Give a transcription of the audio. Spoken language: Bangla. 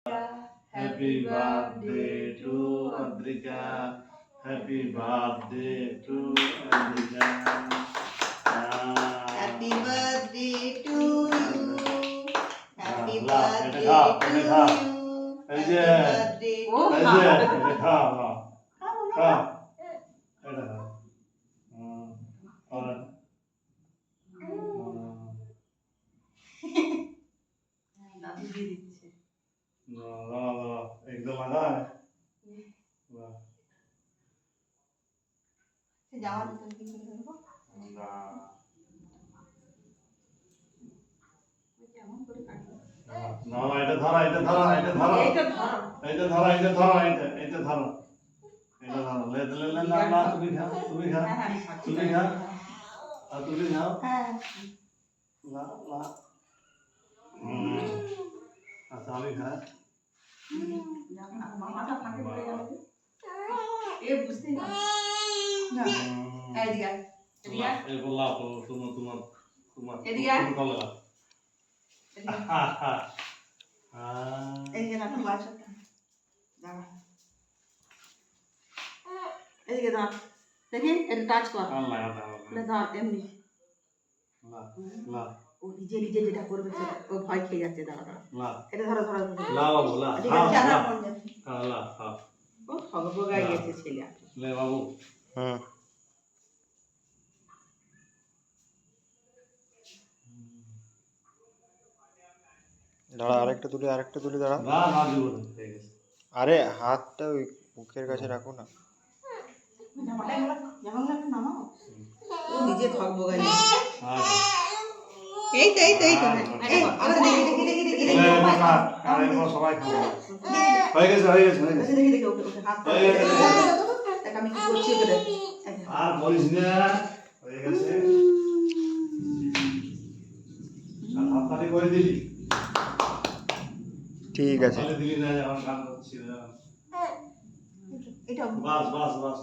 Happy birthday to Adrika. Happy birthday to Adrika. Happy birthday to you. Happy La, birthday এটা to খা। you. এই Happy যে, birthday এই to যে, এটা খা, খা। খা। এটা খা। আর দাদু দিয়ে দিচ্ছে। একদম আদায়। জামা ভিতর কি করে দেবো? কেমন করে কাটবো? না এটা ধরো এটা ধরো এটা ধরো এইটা ধরো। এটা ধরো এটা ধরো এটা ধরো এটা ধরো লে লে লে না না তুমি খা তুমি খা তুমি খা আর তুমি খাও হ্যাঁ না না আচ্ছা আমি খা মামাটা ফাঁকে পড়ে গেল এ বুঝতেই না না এদিকে এদিকে এই বললা তো তোমার তোমার তোমার এদিকে তুমি কল লাগা এদিকে না তো বাচ্চাটা দাঁড়া এদিকে দাঁড়া দেখি এটা টাচ কর আল্লাহ না দাঁড়া এমনি লা লা ও নিজে নিজে যেটা করবে সেটা ও ভয় খেয়ে যাচ্ছে দাঁড়া দাঁড়া লা এটা ধরো ধরো লা বাবু লা লা হ্যাঁ ও খবর গেছে ছেলে লে বাবু হুম দাঁড়া আরেকটা তুলে দাঁড়া না না দিব না ঠিক আছে আরে হাতটা ওই মুখের কাছে রাখো না ও নিজে থকবো গাই আচ্ছা এই তো আবার দেখি সবাই খাবে হয়ে গেছে দেখি ওকে হাত দেখ আমি কি করছি ওকে দেখ আর বলিস না হয়ে গেছে হাততালি করে দিলি ঠিক আছে দিলি না যখন গান করছি এটা বাস বাস বাস